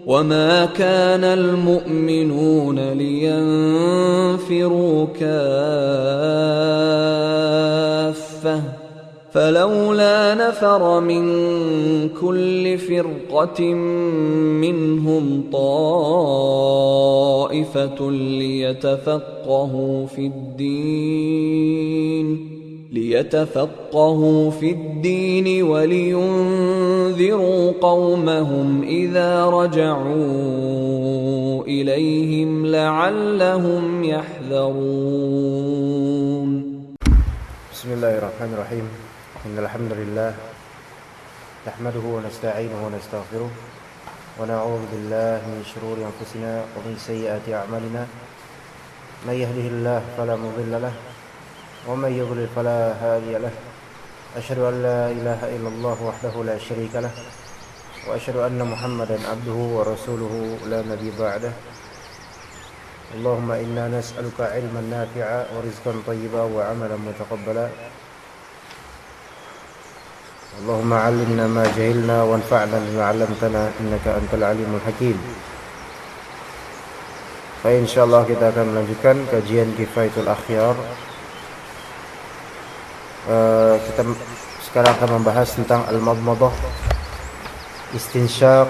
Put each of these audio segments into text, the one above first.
وما كان المؤمنون لينفروا كافة فلولا نفر من كل فرقة منهم طائفة ليتفقهوا في الدين ولينذروا قومهم إذا رجعوا إليهم لعلهم يحذرون. بسم الله الرحمن الرحيم. إن الحمد لله نحمده ونستعينه ونستغفره ونعوذ بالله من شرور أنفسنا ومن سيئات أعمالنا. من يهده الله فلا مضل له ومن يضلل فلا هادي له. أشهد أن لا إله إلا الله وحده لا شريك له وأشهد أن محمدا عبده ورسوله لا نبي بعده. اللهم إنا نسألك علما نافعا ورزقا طيبا وعملا متقبلا. اللهم علمنا ما جهلنا وانفعنا بما علمتنا إنك أنت العليم الحكيم. Insyaallah kita akan melanjutkan kajian Kifayatul Akhyar. Kita sekarang akan membahas tentang al-madmadah, istinsyaq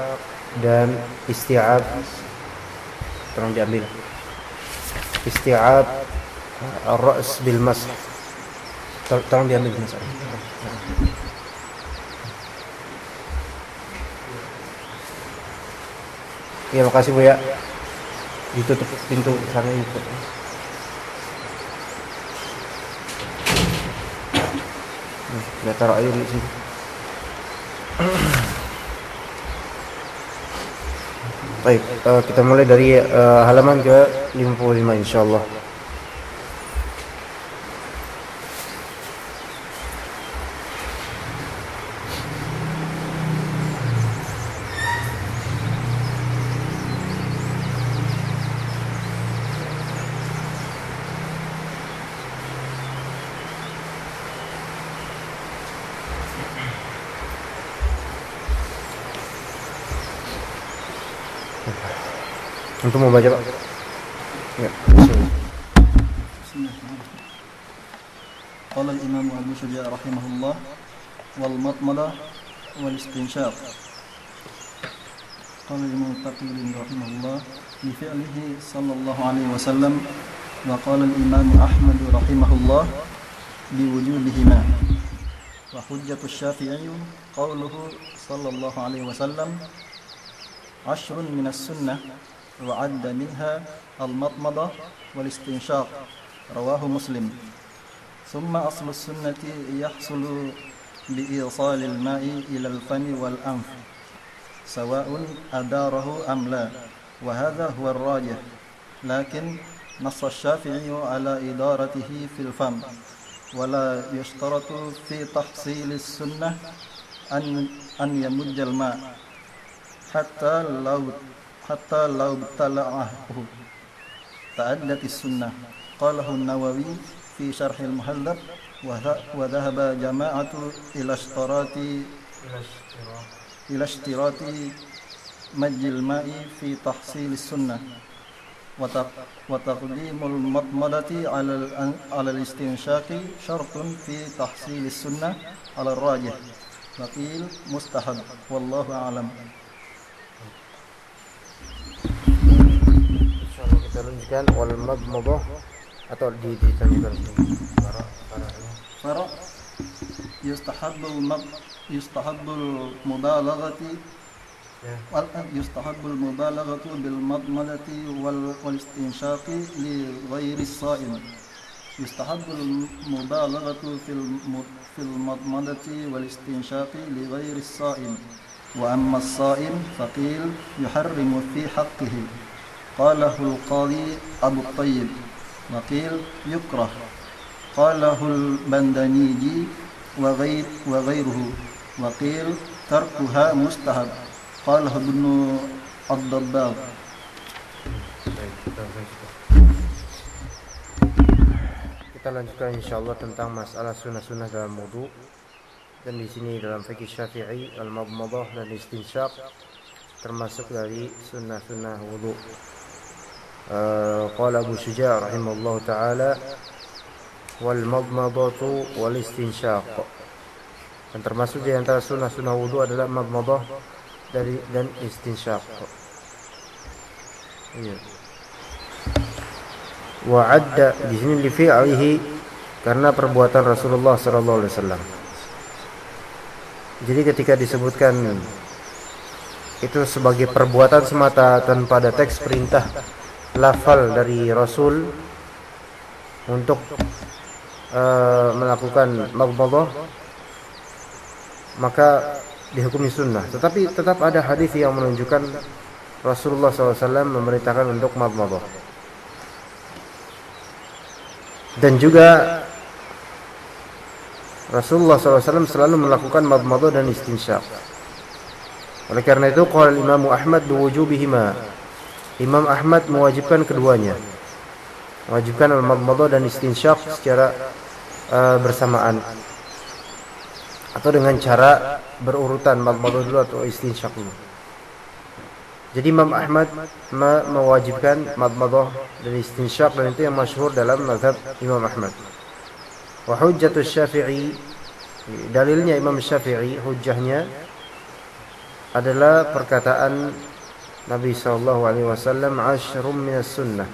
dan isti'ab. Tolong diambil. Isti'ab ar-ra's bil masah. Tolong diambil mas. Ya, makasih Bu ya. Ditutup pintu sana itu. Kita taruh air di sini. Baik, kita mulai dari halaman ke 55 insyaallah. Untuk membaca Pak. Ya. قال الإمام أبو شجاع رحمه الله والمضمضة والاستنشاق. قال الإمام التقي رحمه الله بفعله صلى الله عليه وسلم. وقال الإمام أحمد رحمه الله بوجوبهما. وحجة الشافعي قوله صلى الله عليه وسلم 10 من السنة وعد منها المضمضة والاستنشاق. رواه مسلم. ثم أصل السنة يحصل بإيصال الماء إلى الفم والأنف سواء أداره أم لا، وهذا هو الراجح. لكن نص الشافعي على إدارته في الفم، ولا يشترط في تحصيل السنة أن يمج الماء حتى لو ابتلعه تعدت السنة. قاله النووي في شرح المهذب. وذهب جماعة إلى اشتراط مج الماء في تحصيل السنة، وتقديم المضمضة على الاستنشاق شرط في تحصيل السنة على الراجح. وقيل مستحب والله أعلم. Kita lanjutkan wal madmadah atau ditanyakan فرع يستحب المبالغة بالمضمضة والاستنشاق لغير الصائم. يستحب المبالغة في المضمضة والاستنشاق لغير الصائم. وأما الصائم فقيل يحرم في حقه. قاله القاضي أبو الطيب. وقيل يكره. قاله البندنيجي وغيره. وقيل تركها مستحب. قاله ابن الضباب. Kita lanjutkan insyaallah tentang masalah sunnah-sunnah dalam wudu. Dan di sini dalam fikih Syafi'i al-madmadah dan istinsyaq termasuk dari sunnah-sunnah wudu. Qala Abu Syuja' rahimahullahu taala wal madmadatu wal istinsyaq. Dan termasuk di antara sunnah-sunnah wudu adalah madmadah dan istinsyaq. Iya. Wa adda di sini li fi'lihi karena perbuatan Rasulullah sallallahu alaihi wasallam. Jadi ketika disebutkan itu sebagai perbuatan semata tanpa ada teks perintah lafal dari Rasul untuk melakukan madmadah, maka dihukumi sunnah. Tetapi tetap ada hadis yang menunjukkan Rasulullah SAW memerintahkan untuk madmadah. Dan juga Rasulullah SAW selalu melakukan madmadah dan istinsyaq. Oleh karena itu qala Imam Ahmad biwujubihima. Imam Ahmad mewajibkan keduanya. Mewajibkan al-madmadah dan istinsyaq secara bersamaan. Atau dengan cara berurutan, madmadah dulu atau istinsyaq dulu. Jadi Imam Ahmad mewajibkan madmadah dan istinsyaq, dan itu yang masyhur dalam mazhab Imam Ahmad. Wa hujjatus Syafi'i, dalilnya Imam Syafi'i, hujjahnya adalah perkataan Nabi sallallahu alaihi wasallam, "Asyrun minas sunnah."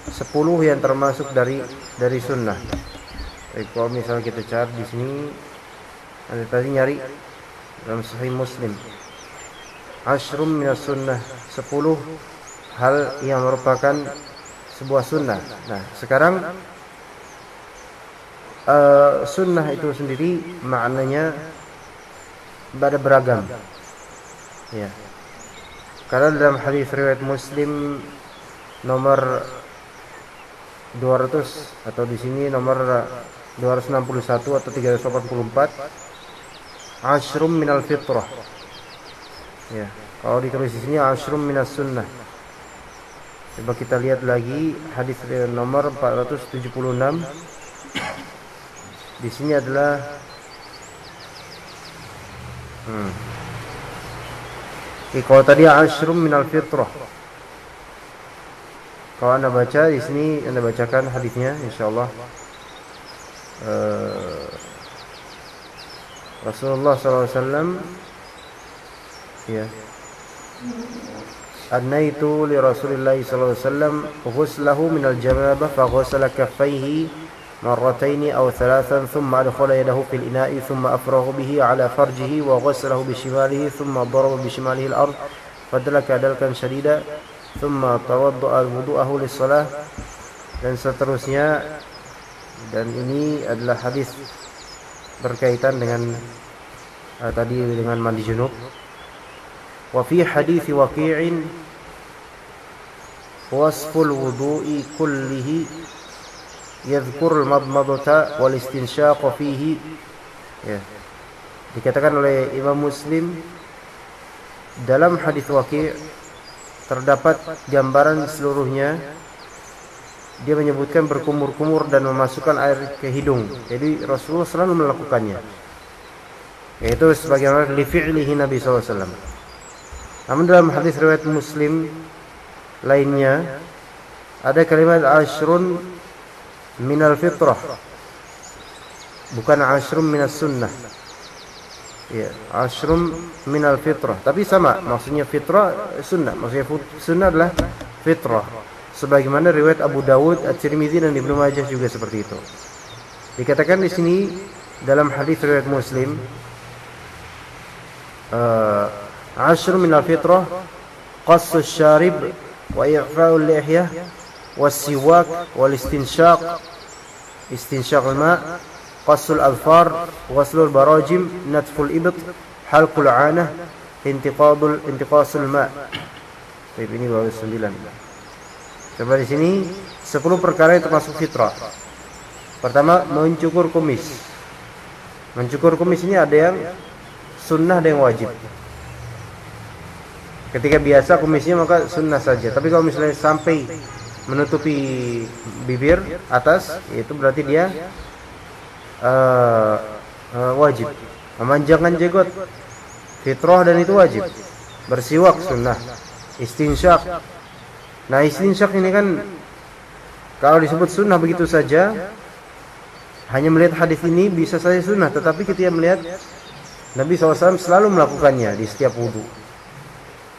10 yang termasuk dari sunnah. Baik, kalau misalnya kita cari di sini, ada tadi nyari dalam Sahih Muslim. Asyrun minas sunnah, 10 hal yang merupakan sebuah sunnah. Nah, sekarang sunnah itu sendiri maknanya ada beragam. Ya. Karena dalam hadis riwayat Muslim nomor 200 atau di sini nomor 261 atau 384, asrum minal fitrah. Ya, kalau ditulis di sini asrum minas sunnah. Coba kita lihat lagi hadis nomor 476. Di sini adalah kalau tadi asrum minal fitrah. Kalau Anda baca di sini, Anda bacakan hadisnya insyaallah. Rasulullah SAW, ya, annaitu li Rasulillah SAW ghuslahu minal janabah fa ghusala kaffaihi مرتين أو ثلاثا ثم أدخل يده في الإناء ثم أفرغ به على فرجه وغسله بشماله ثم ضرب بشماله الأرض فدلك دلكا شديدا ثم توضأ وضوءه للصلاة, dan seterusnya. Dan ini adalah hadis berkaitan dengan tadi dengan mandi junub. Wa fi hadis Waqi'in wasful wudu'i kullihi yadhkur al-madmadata wal istinsyaq fihi. Ya. Dikatakan oleh Imam Muslim dalam hadis Waqi' terdapat gambaran seluruhnya. Dia menyebutkan berkumur-kumur dan memasukkan air ke hidung. Jadi Rasulullah selalu melakukannya. Yaitu sebagaimana li fi'lihi Nabi SAW. Namun dalam hadis riwayat Muslim lainnya ada kalimat asyrun minal fitrah, bukan asrum minas sunnah. Ya, asrum minal fitrah, tapi sama maksudnya. Fitrah sunnah, maksudnya sunnah adalah fitrah, sebagaimana riwayat Abu Dawud, At-Tirmidzi dan Ibnu Majah juga seperti itu. Dikatakan di sini dalam hadis riwayat Muslim, asrum minal fitrah qassus syarib wa i'fa'ul lihyah was-siwak wal istinsyaq, istinsyaq al-ma', qasul al-far, ghuslul barajim, natful ibt, halqul 'anah, intiqasul ma'. Baik, ini baru 9. Coba di sini 10 perkara yang termasuk fitrah. Pertama, mencukur kumis. Mencukur kumis ini ada yang sunnah, ada yang wajib. Ketika biasa kumisnya maka sunnah saja. Tapi kalau misalnya sampai menutupi bibir atas, itu berarti dia wajib. Memanjangkan jenggot fitrah dan itu wajib. bersiwak sunnah, istinsyak. Nah, istinsyak ini kan kalau disebut sunnah begitu saja, hanya melihat hadis ini bisa saja sunnah, tetapi ketika melihat Nabi SAW selalu melakukannya di setiap wudu,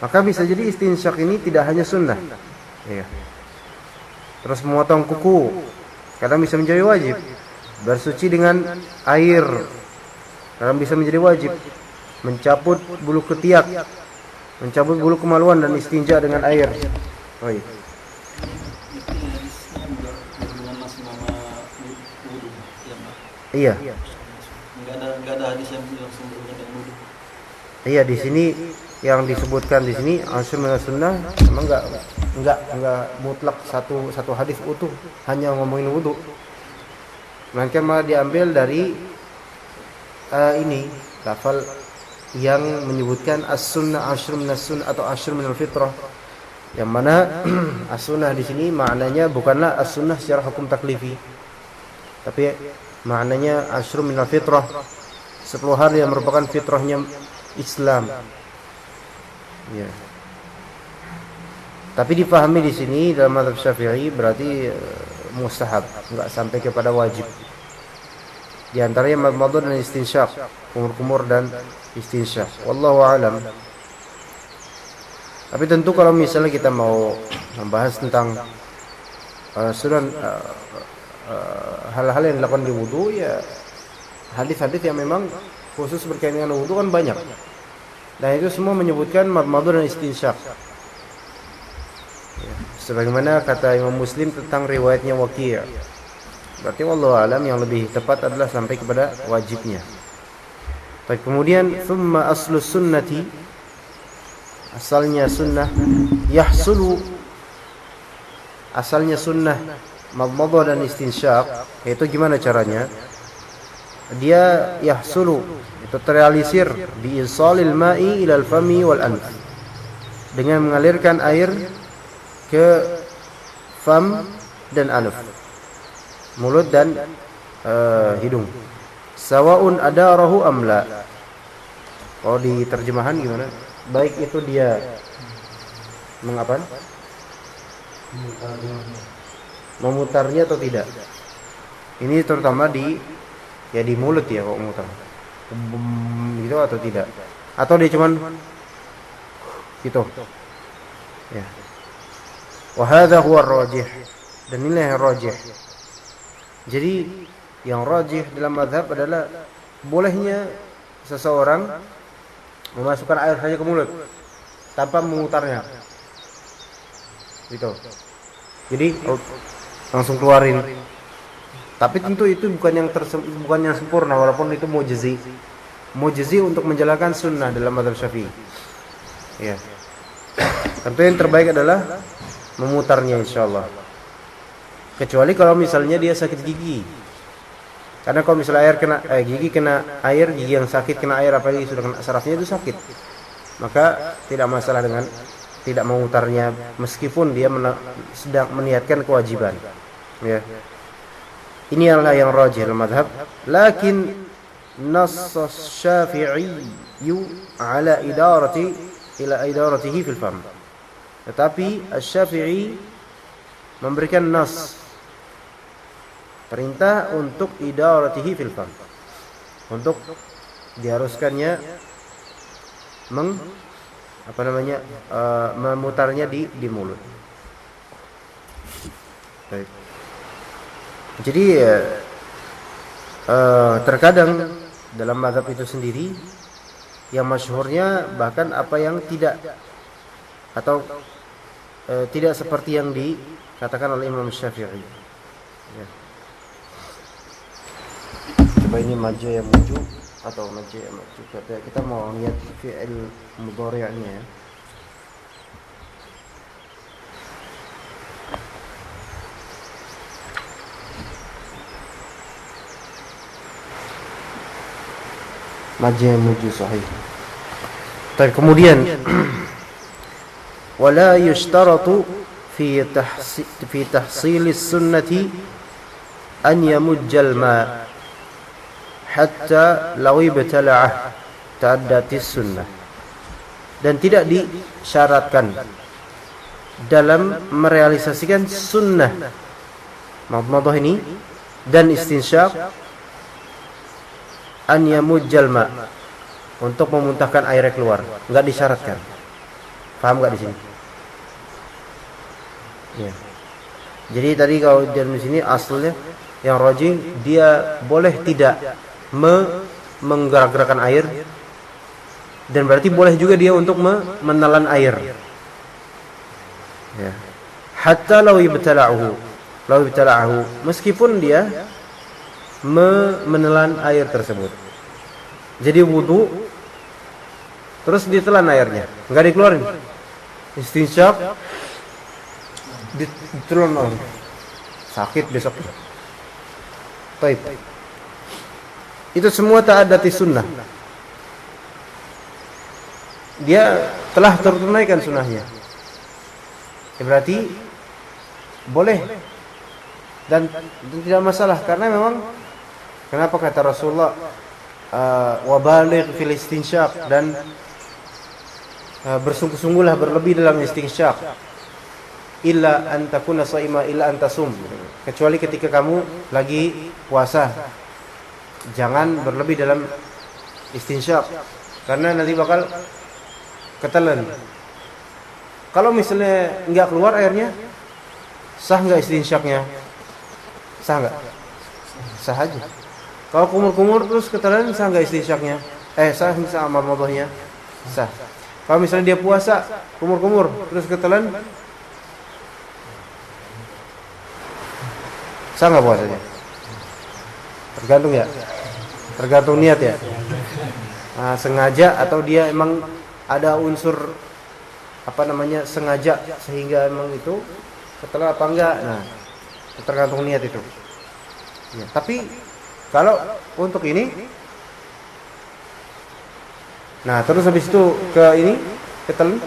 maka bisa jadi istinsyak ini tidak hanya sunnah. Ya. Terus memotong kuku, kadang bisa menjadi wajib. Bersuci dengan air, kadang bisa menjadi wajib. Mencabut bulu ketiak, mencabut bulu kemaluan dan istinja dengan air. Oh iya. Iya. Enggak ada hadis yang langsung berhubungan dengan wudu. Iya, di sini yang disebutkan di sini asy sunnah memang enggak mutlak satu hadis utuh hanya ngomongin wudu. Melainkan malah diambil dari ini lafal yang menyebutkan as-sunnah asyr minas sunnah atau asyr minal fitrah. Yang mana as-sunnah di sini maknanya bukanlah as-sunnah secara hukum taklifi, tapi maknanya asyr minal fitrah, 10 hal yang merupakan fitrahnya Islam. Ya. Tapi dipahami di sini dalam mazhab Syafi'i berarti mustahab, enggak sampai kepada wajib. Di antaranya madmadah dan istinsyak, kumur-kumur dan istinsyak. Wallahu a'lam. Tapi tentu kalau misalnya kita mau membahas tentang hal-hal yang dilakukan di wudu, ya hadis-hadis yang memang khusus berkaitan dengan wudu kan banyak. Dan itu semua menyebutkan madmadah dan istinsyak. Ya, sebagaimana kata Imam Muslim tentang riwayatnya Waqi'. Berarti wallahu alam yang lebih tepat adalah sampai kepada wajibnya. Tapi kemudian thumma aslus sunnati, asalnya sunnah, yahsulu, asalnya sunnah madmadah dan istinsyak, yaitu gimana caranya? Dia yahsulu, itu terrealisir bi isalil ma'i ilal fami wal anf, dengan mengalirkan air ke fam dan anf, mulut dan hidung. Sawaun adarahu amla. Kalau di terjemahan gimana? Baik itu dia mengapa? Memutarnya atau tidak. Ini terutama di mulut ya, kok mutar. Gitu atau tidak? Atau dia cuman gitu. Ya. Wa hadza huwa ar-rajih. Dan inilah yang rajih. Jadi yang rajih dalam mazhab adalah bolehnya seseorang memasukkan air saja ke mulut tanpa memutarnya. Gitu. Jadi langsung keluarin. Tapi tentu itu bukan yang sempurna, walaupun itu mujizi. Mujizi untuk menjalankan sunnah dalam mazhab Syafi'i. Ya. Tentu yang terbaik adalah memutarnya insyaallah. Kecuali kalau misalnya dia sakit gigi. Karena kalau misalnya gigi kena air, gigi yang sakit kena air apalagi sudah kena sarafnya itu sakit. Maka tidak masalah dengan tidak memutarnya meskipun dia sedang meniatkan kewajiban. Ya. Ini adalah yang rajih dalam mazhab. Lakin nass Syafi'i ala idaratihi fil fam. Tetapi Asy-Syafi'i memberikan nas, perintah untuk idaratihi fil fam, untuk diharuskannya memutarnya di mulut. Baik. Jadi terkadang dalam mazhab itu sendiri yang masyhurnya bahkan apa yang tidak atau tidak seperti yang dikatakan oleh Imam Syafi'i. Ya. Coba ini maja yang muju atau maja yang muju. Kita mau lihat fi'il mudhari'nya ya. Maja yang muju sahih. Tapi kemudian wala yushtaratu fi tahsilis sunnati an yamujjal ma hatta law ibtala'ah ta'addatis sunnah. dan tidak disyaratkan dalam merealisasikan sunnah madmadah ini dan istinsyaq an yamujjal ma, untuk memuntahkan airnya keluar, enggak disyaratkan. Paham enggak di sini? Ya. Jadi tadi kalau di sini asalnya yang rajih dia boleh tidak menggerak-gerakkan air, dan berarti boleh juga dia untuk menelan air. Ya. Hatta law ibtala'ahu, meskipun dia menelan air tersebut. Jadi wudu terus ditelan airnya, enggak dikeluarin. Istinsyaq ditelan, sakit besok. Baik. Itu semua ta'addati sunnah. Dia telah tertunaikan sunnahnya. Berarti boleh dan tidak masalah, karena memang kenapa kata Rasulullah wabaligh fil istinsyaq, dan bersungguh-sungguhlah berlebih dalam istinsyaq, illa an takuna shaima illa an tasum, kecuali ketika kamu lagi puasa jangan berlebih dalam istinsyaq, karena nanti bakal ketelan. Kalau misalnya enggak keluar airnya, sah enggak istinsyaqnya? Sah enggak? Sah aja. Kalau kumur-kumur terus ketelan, sah enggak istinsyaqnya? Sah sama madmadahnya? Sah. Kalau misalnya dia puasa, kumur-kumur terus ketelan, sah enggak puasanya? Tergantung ya. Tergantung niat ya. Nah, sengaja atau dia emang ada unsur sengaja sehingga emang itu ketelan apa enggak. Nah, tergantung niat itu. Ya, tapi kalau untuk ini, nah terus habis itu ketelan,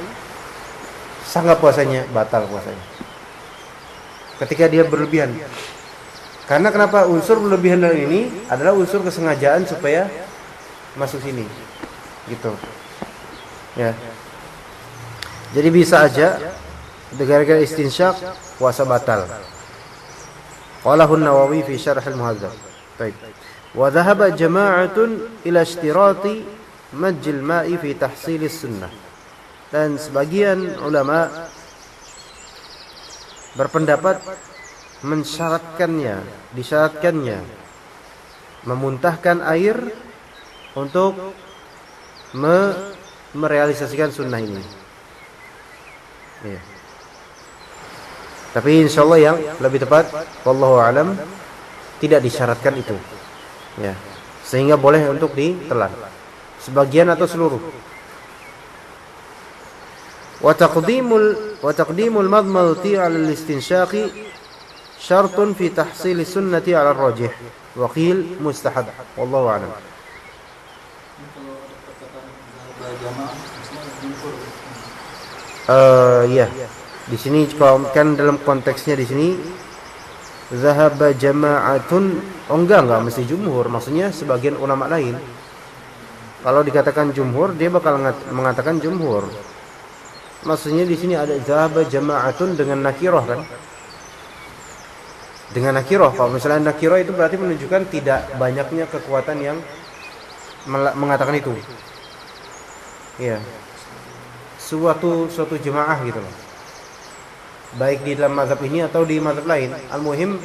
sah enggak puasanya? Batal puasanya. Ketika dia berlebihan. Karena kenapa unsur berlebihan dalam ini adalah unsur kesengajaan supaya masuk sini. Gitu. Ya. Jadi bisa aja gara-gara istinsyaq puasa batal. Qalahu an-Nawawi fi Syarh al-Muhadzab. Baik. Wa dhahaba jama'atun ila ishtirati majjil ma'i fi tahsil as-sunnah. Dan sebagian ulama berpendapat disyaratkannya memuntahkan air untuk merealisasikan sunnah ini. Ya. Tapi insyaallah yang lebih tepat, wallahu alam, tidak disyaratkan itu. Ya. Sehingga boleh untuk ditelan. Sebagian atau seluruh. Wa taqdimul madmadati 'ala al-istinsyaqi syartun fi tahsil sunnati 'ala ar-rajih. Wa qil mustahab. Wallahu alam. Ya. Di sini kan dalam konteksnya di sini zahaba jama'atun, enggak mesti jumhur, maksudnya sebagian ulama lain. Kalau dikatakan jumhur, dia bakal mengatakan jumhur. Maksudnya di sini ada zahaba jama'atun dengan nakirah kan? Dengan nakirah. Kalau misalnya nakirah itu berarti menunjukkan tidak banyaknya kekuatan yang mengatakan itu. Iya. Suatu jemaah gitu loh. Baik di dalam mazhab ini atau di mazhab lain, al-muhim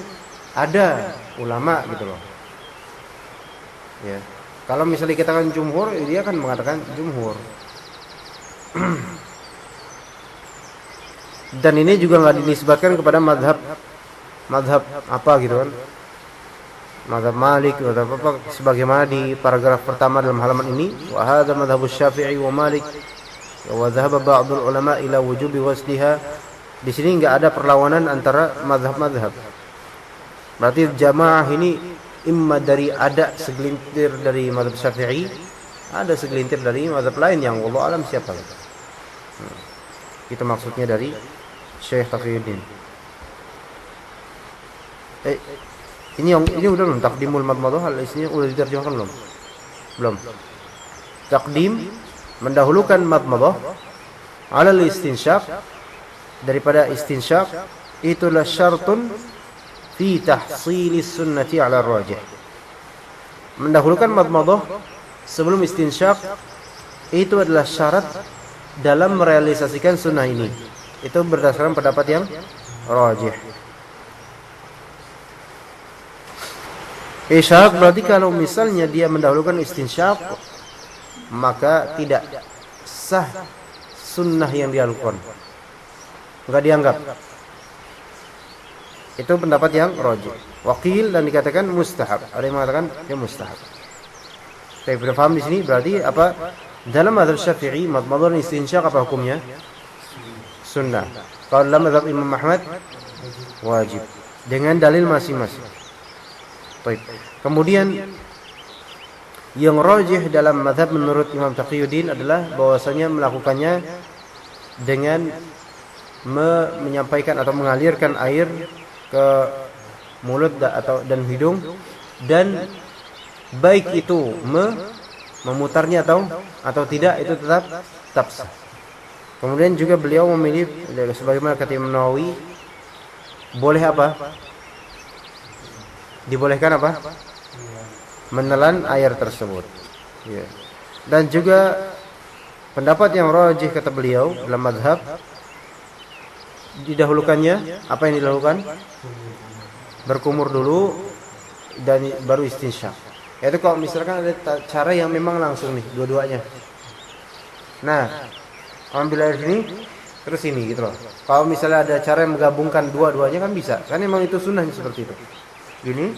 ada ulama gitu loh. Ya. Kalau misalnya kita kan jumhur, dia akan mengatakan jumhur. Dan ini juga enggak dinisbatkan kepada mazhab apa gitu kan. Mazhab Malik atau apa, sebagaimana di paragraf pertama dalam halaman ini, wa hadza mazhabus Syafi'i wa Malik wa dhahaba ba'dul ulama ila wujubi wasliha. Di sini enggak ada perlawanan antara mazhab-mazhab. Berarti jamaah ini imma dari ada segelintir dari mazhab Syafi'i, ada segelintir dari mazhab lain yang wallahu alam siapa. Itu maksudnya dari Syekh Taqiyuddin. Ini udah belum taqdimul madmadah, isinya udah diterjemahkan belum? Belum. Taqdim mendahulukan madmadah ala istinsyaq daripada istinsyaq, itulah syartun fi tahsilis sunnati ala rajih. Mendahulukan madmadah sebelum istinsyaq itu adalah syarat dalam merealisasikan sunnah ini. Itu berdasarkan pendapat yang rajih. Isyarat berarti kalau misalnya dia mendahulukan istinsyaq, maka tidak sah sunnah yang dia lakukan, enggak dianggap. Itu pendapat yang rajih. Waqil dan dikatakan mustahab. Ada yang mengatakan dia mustahab. Tapi sudah paham di sini berarti apa? Dalam mazhab Syafi'i madmadah dan istinsyaq apa hukumnya? Sunnah. Kalau dalam mazhab Imam Ahmad wajib dengan dalil masing-masing. Baik. Kemudian yang rajih dalam mazhab menurut Imam Taqiyuddin adalah bahwasanya melakukannya dengan menyampaikan atau mengalirkan air ke mulut dan hidung, dan baik itu memutarnya atau tidak, itu tetap sah. Kemudian juga beliau memilih sebagaimana kata Imam Nawawi, boleh apa? Dibolehkan apa? Menelan air tersebut. Ya. Dan juga pendapat yang rajih kata beliau dalam mazhab, didahulukannya apa yang dilakukan? Berkumur dulu dan baru istinsyaq. Itu kalau misalkan ada cara yang memang langsung nih dua-duanya. Nah, ambil air sini terus ini gitu loh. Kalau misalnya ada cara yang menggabungkan dua-duanya kan bisa. Kan memang itu sunnahnya seperti itu. Gini.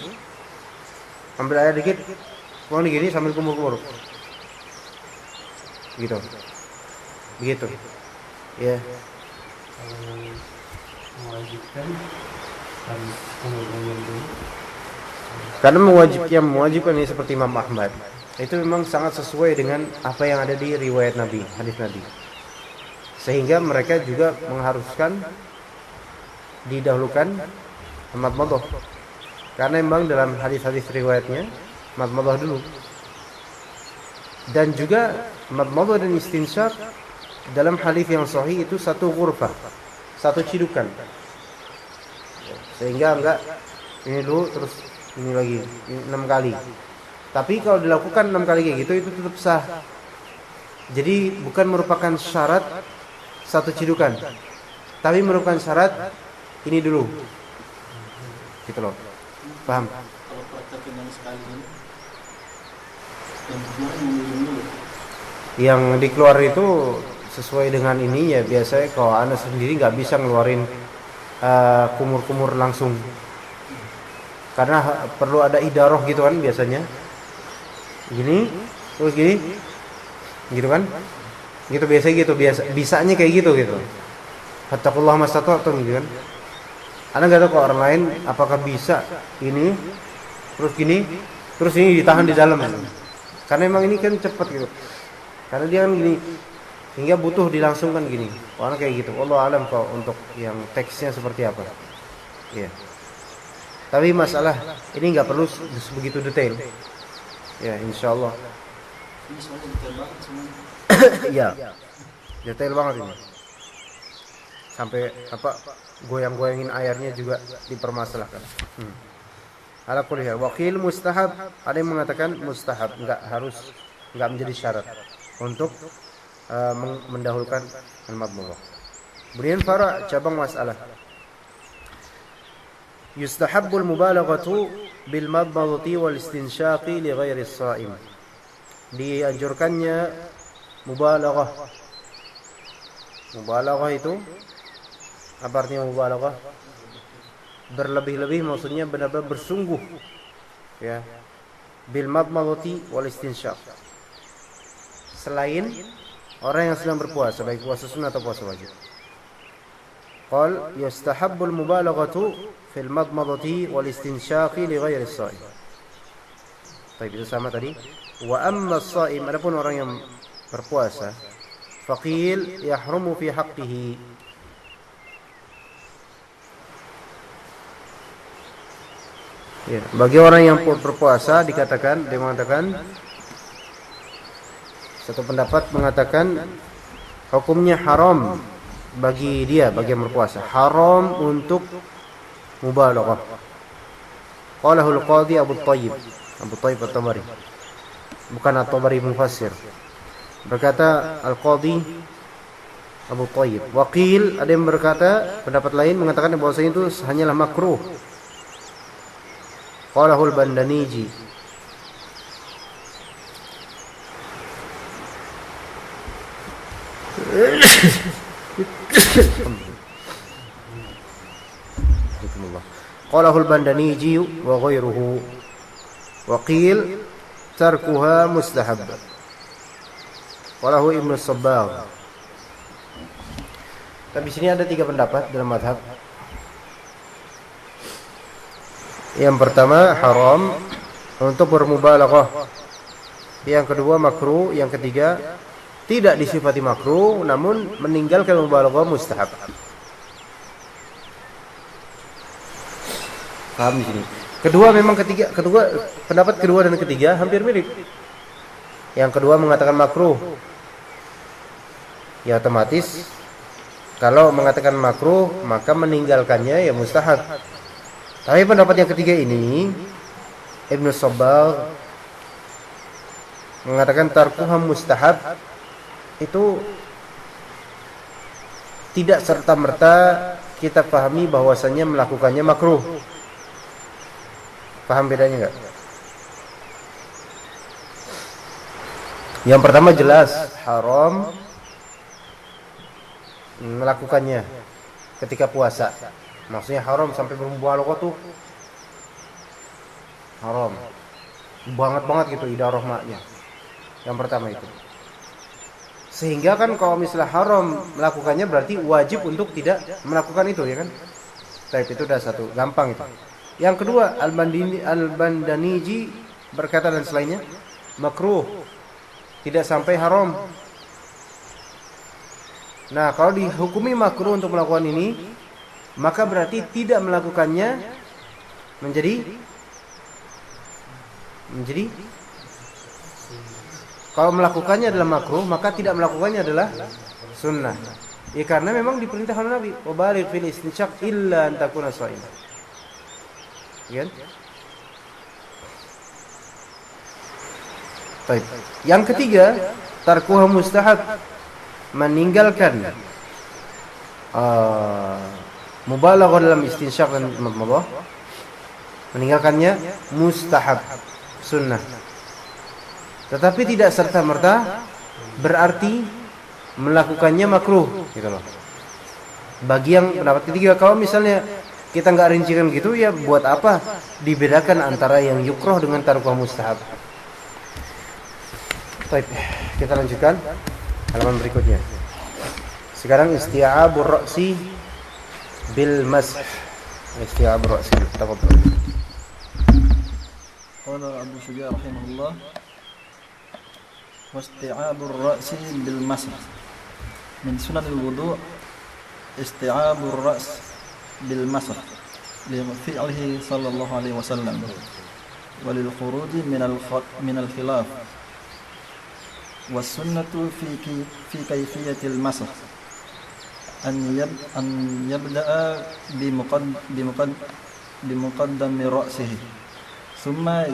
Ambil air dikit, buang di gini sambil kumur-kumur. Gitu. Begitu. Ya. Mewajibkan karena mewajibkan ini seperti Imam Ahmad, itu memang sangat sesuai dengan apa yang ada di riwayat Nabi, hadis Nabi. Sehingga mereka juga mengharuskan didahulukan madmadah. Karena memang dalam hadis-hadis riwayatnya madmadah dulu. Dan juga madmadah dan istinsyaq dalam hadis yang sahih itu satu ghurfah, satu cidukan. Sehingga enggak ini dulu terus ini lagi 6 kali. Tapi kalau dilakukan 6 kali kayak gitu itu tetap sah. Jadi bukan merupakan syarat satu cidukan, tapi merupakan syarat ini dulu. Gitu loh. Paham? Kalau praktekin yang sekali ini, yang dikeluar itu sesuai dengan ini ya, biasanya kalau Anda sendiri nggak bisa ngeluarin kumur-kumur langsung, karena perlu ada idaroh gitu kan biasanya. Gini, terus gini, gitu kan? Gitu biasanya gitu, bisanya kayak gitu. Fattaqullaha mastata'tum gitu kan. Anda nggak tahu kalau orang lain apakah bisa ini, terus gini, terus ini ditahan di dalam. Karena emang ini kan cepat gitu. Karena dia kan gini, hingga butuh dilangsungkan gini. Orang kayak gitu. Wallahu alam kalau untuk yang teksnya seperti apa. Iya. Tapi masalah ini nggak perlu begitu detail. Ya, insyaallah. ini soalnya detail banget semuanya. Iya. Detail banget ini. Sampai apa goyang-goyangin airnya juga dipermasalahkan. Ala kulli hal, waqil mustahab, ada yang mengatakan mustahab, enggak menjadi syarat untuk mendahulukan al-madmadah. Kemudian para cabang masalah. Yustahabbul mubalaghatu bil madmadati wal istinsyaqi li ghairi as-sha'im. Dianjurkannya mubalaghah. Mubalaghah itu apa artinya mubalaghah? Berlebih-lebih, maksudnya benar-benar bersungguh ya, bil madmadati wal istinsyaq, selain orang yang sedang berpuasa, baik puasa sunnah atau puasa wajib. Qal yustahabbul mubalaghatu fil madmadati wal istinsyaqi li ghairi as-sha'im. Baik, itu sama tadi. Wa amma as-sha'im, adapun orang yang berpuasa, faqil yahrumu fi haqqihi. Ya, bagi orang yang berpuasa dikatakan, dia mengatakan Satu pendapat mengatakan hukumnya haram bagi dia, bagi yang berpuasa, haram untuk mubalaghah. Qalahul qadhi Abu Thayyib At-Tabari, bukan At-Tabari mufassir. Berkata Al-Qadhi Abu Thayyib. Waqil, ada yang berkata, pendapat lain mengatakan bahwasanya itu hanyalah makruh. Qalahul Bandaniji. Qalahul Bandaniji wa ghairuhu. Waqil tarkuha mustahab. Qalahu Ibnu Sabbagh. Tapi di sini ada 3 pendapat dalam mazhab. Yang pertama haram untuk bermubalaghah. Yang kedua makruh, yang ketiga tidak disifati makruh namun meninggalkan mubalaghah mustahab. Paham di sini. Pendapat kedua dan ketiga hampir mirip. Yang kedua mengatakan makruh. Ya otomatis kalau mengatakan makruh maka meninggalkannya ya mustahab. Tapi pendapat yang ketiga ini Ibnu Sabbagh mengatakan tarkuha mustahab, itu tidak serta-merta kita pahami bahwasannya melakukannya makruh. Paham bedanya enggak? Yang pertama jelas haram melakukannya ketika puasa. Maksudnya haram sampai bermubalaghah tuh haram banget gitu idarah maknya. Yang pertama itu. Sehingga kan kalau misalnya haram melakukannya berarti wajib untuk tidak melakukan itu, ya kan? Tapi itu udah satu, gampang itu. Yang kedua, Al-Bandaniji berkata dan selainnya makruh, tidak sampai haram. Nah, kalau dihukumi makruh untuk melakukan ini, maka berarti tidak melakukannya menjadi kalau melakukannya adalah makruh, maka tidak melakukannya adalah sunnah. Ya karena memang diperintah oleh Nabi, "Wa baligh fil istinshaq illa an takuna sha'iman." Ya. Baik. Yang ketiga, tarkuha mustahab, meninggalkan mubalaghah dalam istinsyaq dan madmadah, meninggalkannya mustahab, sunnah. Tetapi tidak serta-merta berarti melakukannya makruh, gitu loh. Bagi yang pendapat ketiga, kalau misalnya kita nggak rincikan gitu, ya buat apa dibedakan antara yang yukroh dengan tarkuh mustahab. Baik, kita lanjutkan halaman berikutnya. Sekarang isti'abur ra'si bil mash. Isti'abur ra'si. Tafadhal. Qala Abu Syuja' rahimahullah, wasti'abur ra'si bil mash min sunanil wudu' isti'abur ra's bil mash li fi'lihi sallallahu alaihi wasallam wa lil khuruji min al khilaf was sunnatu fi kayfiyatil mash an yabda'a bi muqaddami ra'sihi thumma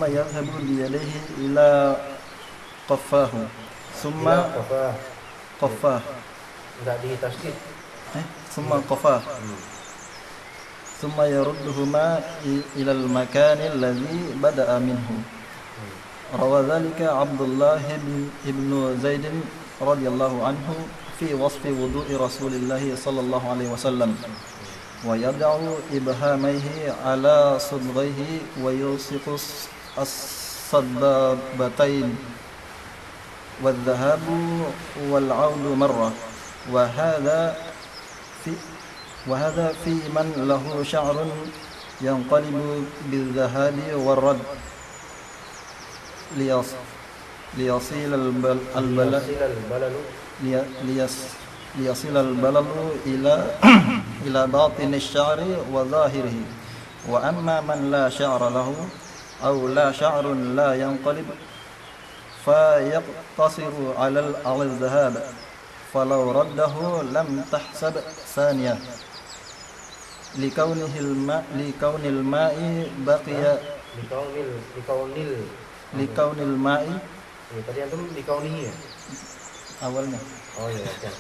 yadhhabu biyadayhi ila qaffahu thumma qaffah Enggak ditasdid. thumma qaffah thumma yarudduhuma ila al-makan alladhi bada'a minhu. Rawa dhalika Abdullah ibn Zaid radhiyallahu anhu fi wasfi wudu'i Rasulillah sallallahu alaihi wasallam wa yad'u ibhamaihi ala sudghaihi wa yusiqu as-sabbatain wadh-dhahabu wal-'audu marrah wa hadha fi man lahu sya'run yanqalibu bil-dhahabi war-radd liyasil al-balalu ila batin asy-sya'ri wa zahirihi wa amma man la sya'ra lahu أو لا شعر لا ينقلب فيقتصر على الذهاب فلو رده لم تحسب ثانية لكون الماء بقي لكون الماء Ya, tadi antum likaunihi ya? awalnya Oh iya, ya.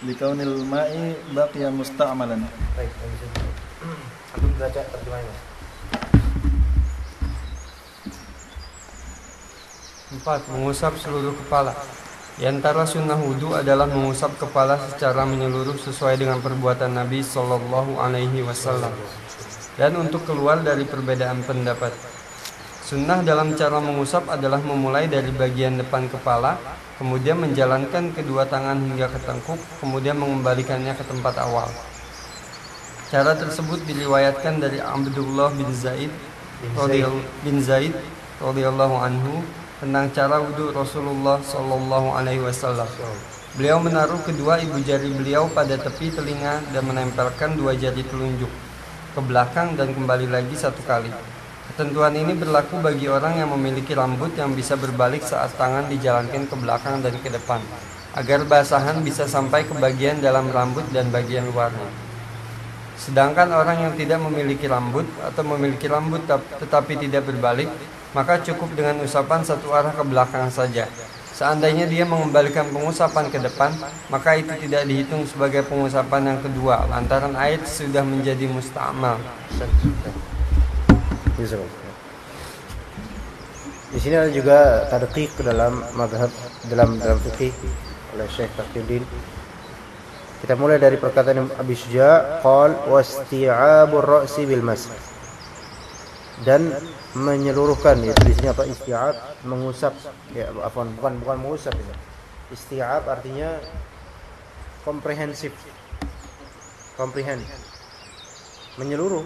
لكون الماء بقي مستعملا. Baik, antum baca terjemahnya. 4. Mengusap seluruh kepala. Di antara sunnah wudhu adalah mengusap kepala secara menyeluruh sesuai dengan perbuatan Nabi Shallallahu Alaihi Wasallam. Dan untuk keluar dari perbedaan pendapat, sunnah dalam cara mengusap adalah memulai dari bagian depan kepala, kemudian menjalankan kedua tangan hingga ke tengkuk, kemudian mengembalikannya ke tempat awal. Cara tersebut diriwayatkan dari Abdullah bin Zaid radhiyallahu anhu tentang cara wudhu Rasulullah Shallallahu Alaihi Wasallam. Beliau menaruh kedua ibu jari beliau pada tepi telinga dan menempelkan dua jari telunjuk ke belakang dan kembali lagi satu kali. Ketentuan ini berlaku bagi orang yang memiliki rambut yang bisa berbalik saat tangan dijalankan ke belakang dan ke depan, agar basahan bisa sampai ke bagian dalam rambut dan bagian luarnya. Sedangkan orang yang tidak memiliki rambut atau memiliki rambut tetapi tidak berbalik, maka cukup dengan usapan satu arah ke belakang saja. Seandainya dia mengembalikan pengusapan ke depan, maka itu tidak dihitung sebagai pengusapan yang kedua, lantaran air sudah menjadi musta'mal. Di sini ada juga tadqiq dalam mazhab dalam fikih oleh Syekh Taqiyuddin. Kita mulai dari perkataan Abi Syuja', qal wasti'abur ra'si bil mas. Dan menyeluruhkan, yaitu di sini apa, isti'ab, mengusap, ya bukan mengusap ini. Isti'ab artinya komprehensif, menyeluruh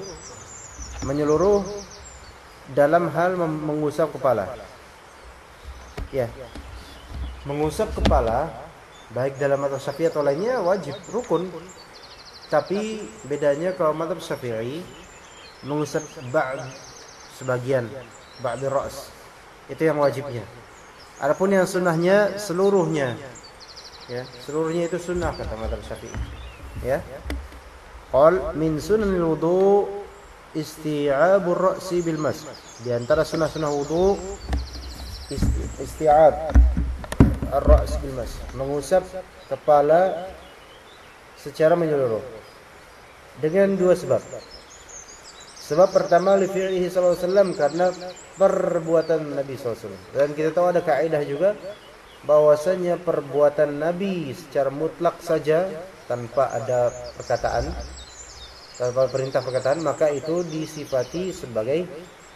dalam hal mengusap kepala. Ya, mengusap kepala baik dalam mazhab Syafi'i atau lainnya wajib, rukun. Tapi bedanya kalau mazhab Syafi'i mengusap sebagian ba'd ra's, itu yang wajibnya. Adapun yang sunnahnya seluruhnya, ya, seluruhnya itu sunnah kata mazhab Syafi'i. Ya, qal min sunanil wudu isti'abur ra'si bil mas. Di antara sunnah-sunnah wudu isti'ab ar-ra's bil mas, mengusap kepala secara menyeluruh dengan dua sebab. Sebab pertama li fi'lihi sallallahu alaihi wasallam, karena perbuatan Nabi sallallahu alaihi wasallam. Dan kita tahu ada kaidah juga bahwasanya perbuatan Nabi secara mutlak saja tanpa ada perkataan, tanpa perintah perkataan, maka itu disifati sebagai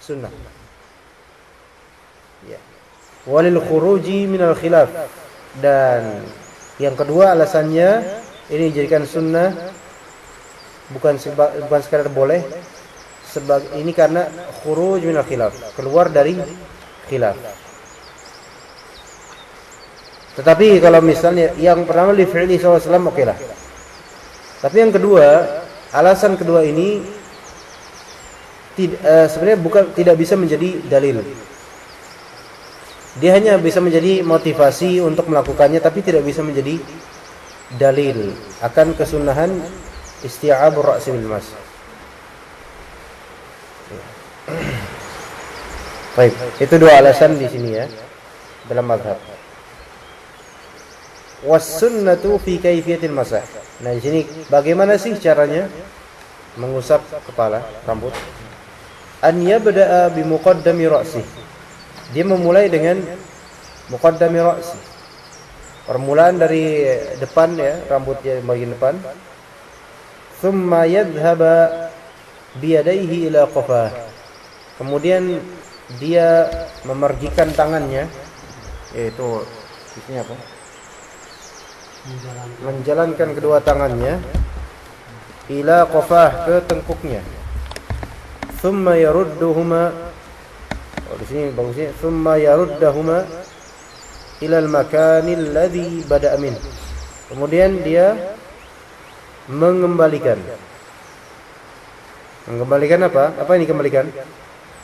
sunnah. Ya. Walil khuruji minal khilaf. Dan yang kedua alasannya ini dijadikan sunnah bukan sekadar boleh, ini karena khuruj minal khilaf, keluar dari khilaf. Tetapi kalau misalnya yang pertama li fi'li sallallahu alaihi wasallam, oke lah. Tapi yang kedua, alasan kedua ini sebenarnya tidak bisa menjadi dalil. Dia hanya bisa menjadi motivasi untuk melakukannya, tapi tidak bisa menjadi dalil akan kesunahan isti'abur ra's bil mas. Baik, itu dua alasan di sini ya dalam mazhab. Was sunnatu fi kaifiyatil masah. Nah, di sini bagaimana sih caranya mengusap kepala, rambut? An yabda'a bi muqaddami ra'si. Dia memulai dengan muqaddami ra'si. Permulaan dari depan ya, rambutnya bagian depan. Thumma yadhhaba bi yadayhi ila qafah. Kemudian dia memergikan tangannya, yaitu ini apa? Menjalankan kedua tangannya ila qafah, ke tengkuknya. Thumma yarudduhuma, di sini bagusnya thumma yaruddahuma ila al-makani alladhi bada'a min. Kemudian dia mengembalikan apa? Apa ini kembalikan?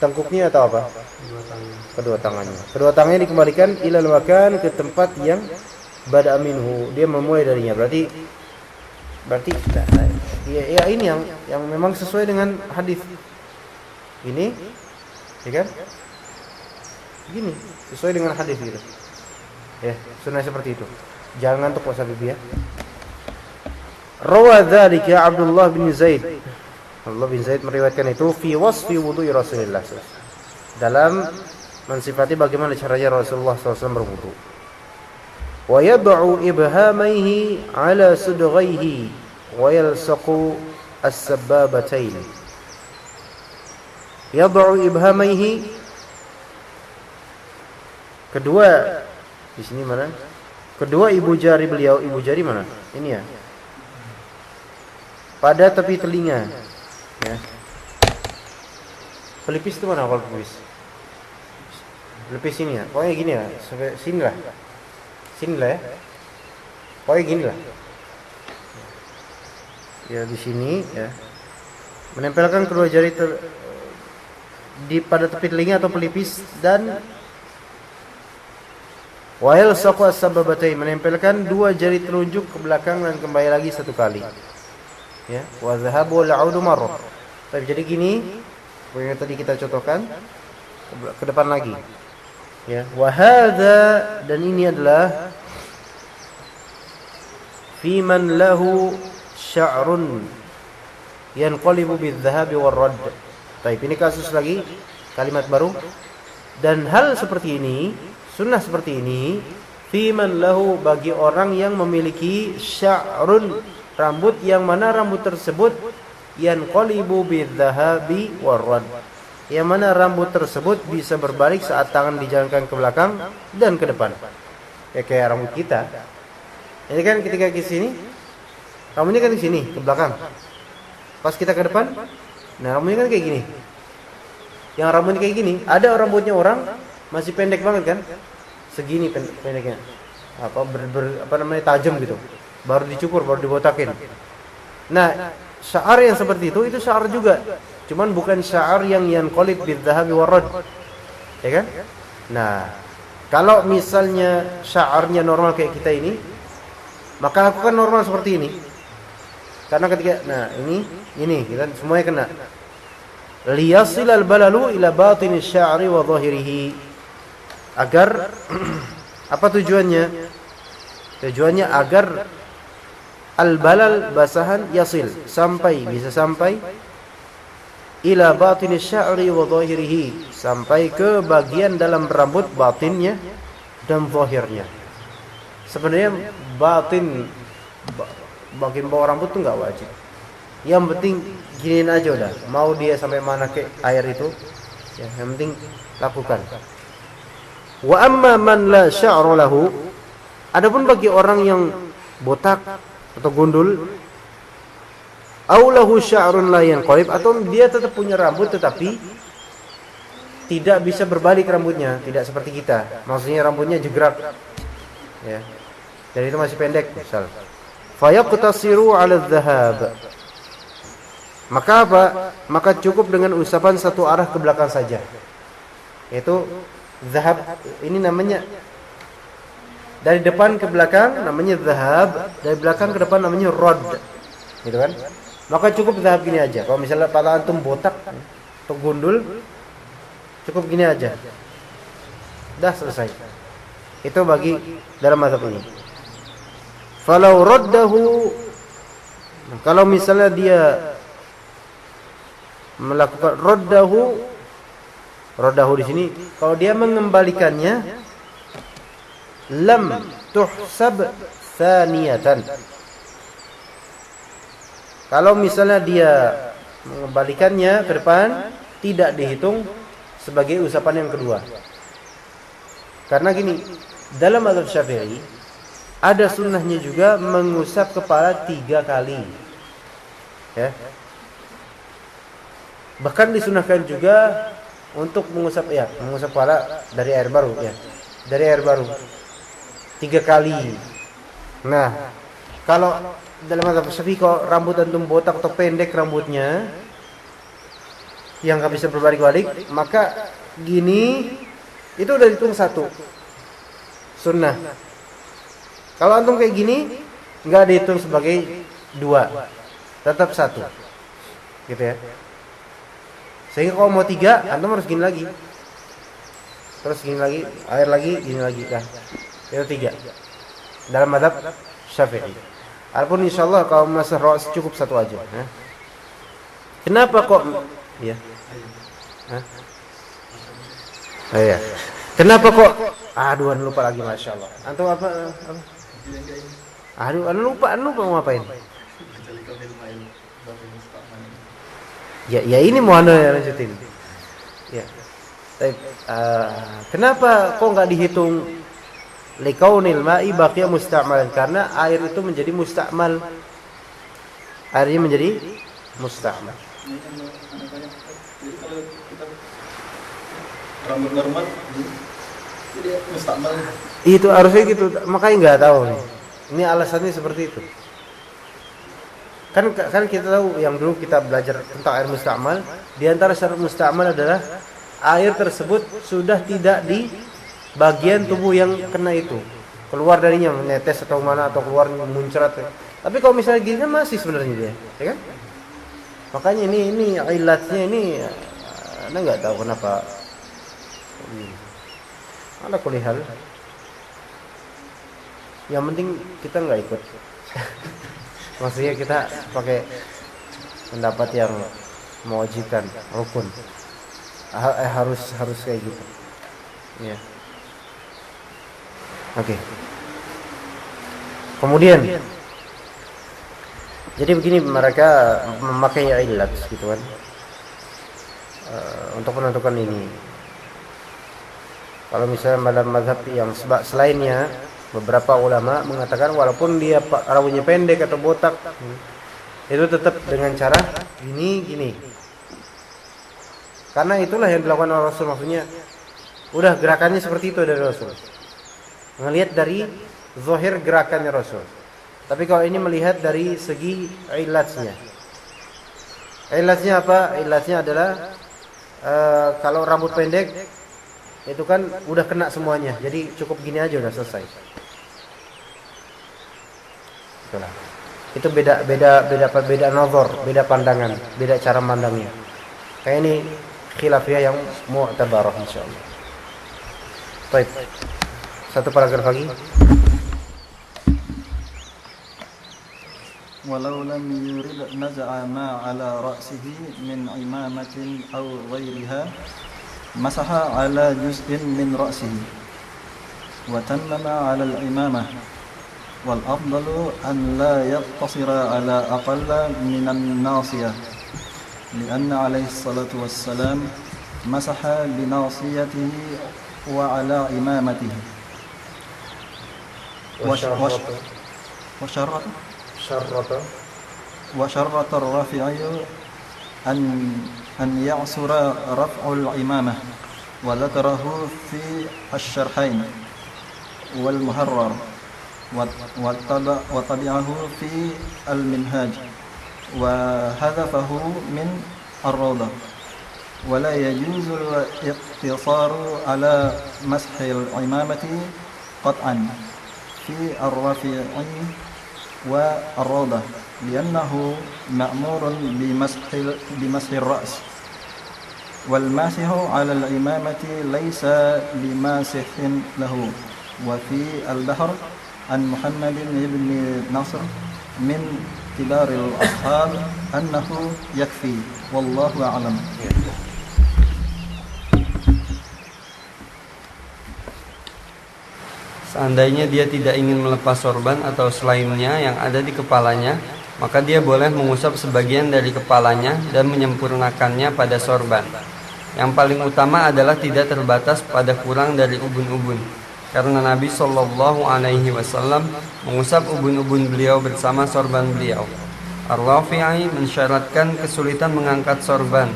tengkuknya atau apa? Dua tangan. Kedua tangannya. Kedua tangannya dikembalikan ilal makan, ke tempat yang bada minhu, dia memulai darinya. Berarti ya ini yang memang sesuai dengan hadis. Ini, ya kan? Gini, sesuai dengan hadis gitu. Ya, sunnah seperti itu. Jangan ngantuk puasa bibi ya. Rawa dzalika Abdullah bin Zaid. Abdullah bin Zaid meriwayatkan itu fi wasfi wudu'i Rasulullah. Dalam mensifati bagaimana caranya Rasulullah SAW berwudu. Wa yad'u ibhamaihi ala sudghaihi wa yalsaqu as-sabbabatain. Yad'u ibhamaihi, kedua di sini mana? Kedua ibu jari beliau, ibu jari mana? Ini ya. Pada tepi telinga. Ya. Pelipis itu mana kalau pelipis? Pelipis ini ya. Pokoknya gini ya, sampai sini lah. Sini lah ya. Pokoknya gini lah. Ya di sini ya. Menempelkan kedua jari di pada tepi telinga atau pelipis, dan wa yalsaqu as-sabbabatain, menempelkan dua jari telunjuk ke belakang dan kembali lagi satu kali. Ya, wa dhahabu al-'audu marrah. Tapi jadi gini, yang tadi kita contohkan ke depan lagi. Ya, wa hadza, dan ini adalah fi man lahu sya'run yanqalibu bidh-dhahabi war-radd. Baik, ini kasus lagi, kalimat baru. Dan hal seperti ini, sunnah seperti ini, fi man lahu, bagi orang yang memiliki sya'run, rambut yang mana rambut tersebut yanqalibu bidh-dhahabi war-radd, yang mana rambut tersebut bisa berbalik saat tangan dijalankan ke belakang dan ke depan. Ya kayak rambut kita. Ini kan ketika ke sini, rambutnya kan di sini ke belakang. Pas kita ke depan, nah rambutnya kan kayak gini. Yang rambutnya kayak gini, ada rambutnya orang masih pendek banget kan? Segini pendeknya. Apa namanya, tajam gitu. Baru dicukur, baru dibotakin. Nah, sya'ar yang seperti itu sya'ar juga. Cuman bukan sya'ar yang yanqalib bidh-dhahabi war-radd. Ya kan? Nah, kalau misalnya sya'arnya normal kayak kita ini, maka aku kan normal seperti ini. Karena ketika, nah ini kita semuanya kena. Liyasil al-balalu ila batini sya'ri wa dhahirihi. Agar apa tujuannya? Tujuannya agar al-balal, basahan, yasil, bisa sampai ila batini sya'ri wa dhahirihi, sampai ke bagian dalam rambut, batinnya dan zahirnya. Sebenarnya batin, bagian bawah rambut tuh enggak wajib. Yang penting giniin aja udah. Mau dia sampai mana ke air itu, ya yang penting lakukan. Wa amma man la sya'ra lahu, adapun bagi orang yang botak atau gundul, au lahu sya'run la yanqalib, atau dia tetap punya rambut tetapi tidak bisa berbalik rambutnya, tidak seperti kita. Maksudnya rambutnya jegrak. Ya. Dan itu masih pendek misal. Fa yaqtasiru 'ala adh-dhahab. Maka apa? Maka cukup dengan usapan satu arah ke belakang saja. Yaitu zahab, ini namanya dari depan ke belakang namanya zahab, dari belakang ke depan namanya radd. Gitu kan? Maka cukup zahab gini aja. Kalau misalnya pala antum botak atau gundul, cukup gini aja. Dah selesai. Itu bagi dalam mazhab ini. Falau raddahu, kalau misalnya dia melakukan raddahu di sini, kalau dia mengembalikannya, lam tuhsab thaniyatan. Kalau misalnya dia mengembalikannya ke depan, tidak dihitung sebagai usapan yang kedua. Karena gini, dalam mazhab Syafi'i ada sunnahnya juga mengusap kepala 3 kali. Ya. Bahkan disunahkan juga untuk mengusap kepala dari air baru, ya. Dari air baru 3 kali. Nah, kalau dalam mazhab Syafi'i, kalau rambut antum botak atau pendek rambutnya, yang nggak bisa berbalik-balik, maka gini itu udah dihitung satu sunnah. Kalau antum kayak gini nggak dihitung sebagai dua, tetap satu, gitu ya. Sehingga kalau mau tiga, antum harus gini lagi, terus gini lagi, air lagi, gini lagi, dah itu tiga. Dalam mazhab Syafi'i. Adapun insyaallah kalau masalah ra's cukup satu aja. Kenapa kok? Ya. Iya. Kenapa kok? Aduh, anu lupa lagi, masya Allah. Antum apa? Aduh, anu lupa mau ngapain? Ya ini mau anu lanjutin. Ya. Kenapa kok nggak dihitung likaunil ma'i baqiya musta'malan? Karena air itu menjadi musta'mal. Airnya menjadi musta'mal. Rambut normal jadi musta'mal. Itu harusnya gitu. Makanya nggak tahu nih. Ini alasannya seperti itu. Kan kita tahu yang dulu kita belajar tentang air musta'mal, di antara syarat musta'mal adalah air tersebut sudah tidak di bagian tubuh yang kena itu, keluar darinya menetes atau mana, atau keluar muncrat. Tapi kalau misalnya gini kan masih sebenarnya dia, ya kan? Makanya ini ilatnya ini, Anda nggak tahu kenapa. Ada kulihal. Yang penting kita nggak ikut. Maksudnya kita pakai pendapat yang mewajibkan rukun. Harus kayak gitu. Ya. Oke. Kemudian, jadi begini, mereka memakai ilat gitu kan, untuk menentukan ini. Kalau misalnya dalam mazhab yang selainnya, beberapa ulama mengatakan walaupun dia rambutnya pendek atau botak, itu tetap dengan cara gini. Karena itulah yang dilakukan oleh Rasul, maksudnya udah gerakannya seperti itu dari Rasul. Melihat dari zahir gerakannya Rasul. Tapi kalau ini melihat dari segi ilatnya. Ilatnya apa? Ilatnya adalah kalau rambut pendek itu kan udah kena semuanya. Jadi cukup gini aja udah selesai. Itulah. Itu beda nazar, beda pandangan, beda cara mandangnya. Kayak ini khilafiyah yang mu'tabarah insyaallah. Baik. Satu paragraf lagi. Walau lam yurid naza'a ma ala ra'sihi min imamatin aw ghairiha masaha ala juz'in min ra'sihi wa tammama ala al-imamah wal afdalu an la yaqtasira ala aqalla min an-nasiyah lianna alayhi salatu wassalam masaha bi nasiyatihi wa ala imamatihi وشرط الرافعي أن يعسر رفع الإمامة وذكره في الشرحين والمحرر وطبعه في المنهاج وحذفه من الروضة ولا يجوز الاقتصار على مسح الإمامة قطعا في الرافعي والروضة لأنه مأمور بمسح الرأس والماسح على الإمامة ليس بماسح له. وفي البحر عن محمد بن نصر من كبار الأصحاب أنه يكفي والله أعلم. Seandainya dia tidak ingin melepas sorban atau selainnya yang ada di kepalanya, maka dia boleh mengusap sebagian dari kepalanya dan menyempurnakannya pada sorban. Yang paling utama adalah tidak terbatas pada kurang dari ubun-ubun, karena Nabi Shallallahu Alaihi Wasallam mengusap ubun-ubun beliau bersama sorban beliau. Ar-Rafi'i mensyaratkan kesulitan mengangkat sorban.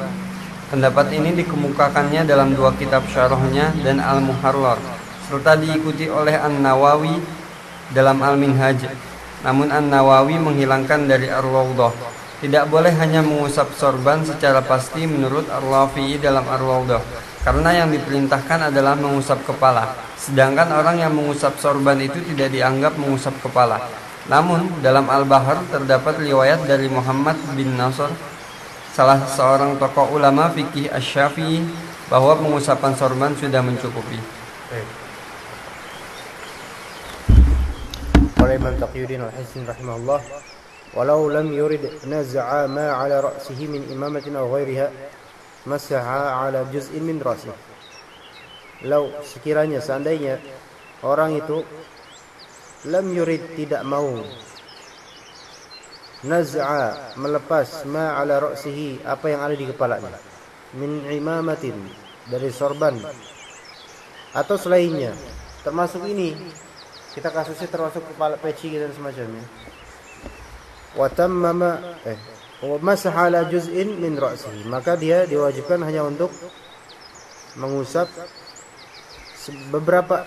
Pendapat ini dikemukakannya dalam dua kitab syarahnya dan Al-Muharrar, serta diikuti oleh An-Nawawi dalam Al-Minhaj. Namun An-Nawawi menghilangkan dari Ar-Rawdah Tidak boleh hanya mengusap sorban secara pasti menurut Ar-Rafi'i dalam Ar-Rawdah, karena yang diperintahkan adalah mengusap kepala. Sedangkan orang yang mengusap sorban itu tidak dianggap mengusap kepala. Namun dalam Al-Bahr terdapat riwayat dari Muhammad bin Nasr, salah seorang tokoh ulama fikih Asy-Syafi'i, bahwa pengusapan sorban sudah mencukupi. Qala Imam Taqiyuddin Al-Hisni rahimahullah, walau lam yurid naz'a ma 'ala ra'sihi min imamatin aw ghairiha masaha 'ala juz'in min ra'sihi. Lau sekiranya seandainya orang itu lam yurid tidak mau naz'a melepas ma 'ala ra'sihi apa yang ada di kepalanya min imamatin dari sorban atau selainnya, termasuk ini kita kasusnya termasuk kepala peci dan semacamnya. Wa tammama wa masaha ala juz'in min ra'sihi, maka dia diwajibkan hanya untuk mengusap beberapa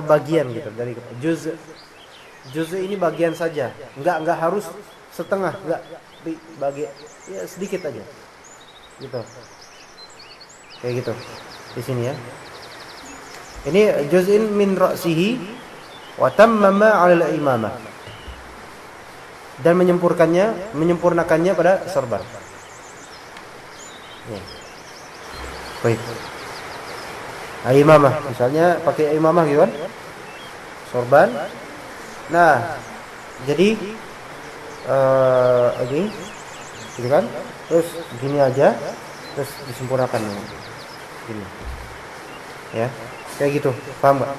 bagian gitu dari juz ini bagian saja, enggak harus setengah, enggak bagian ya sedikit aja gitu, kayak gitu di sini ya. Ini juz'in min ra'sihi wa tammama 'ala al-imamah, dan menyempurnakannya pada sorban. Ya. Baik. Imamah, misalnya pakai imamah gitu kan? Sorban. Nah, jadi ini gitu kan? Terus gini aja, terus disempurnakan gini. Ya. Kayak gitu, paham gak?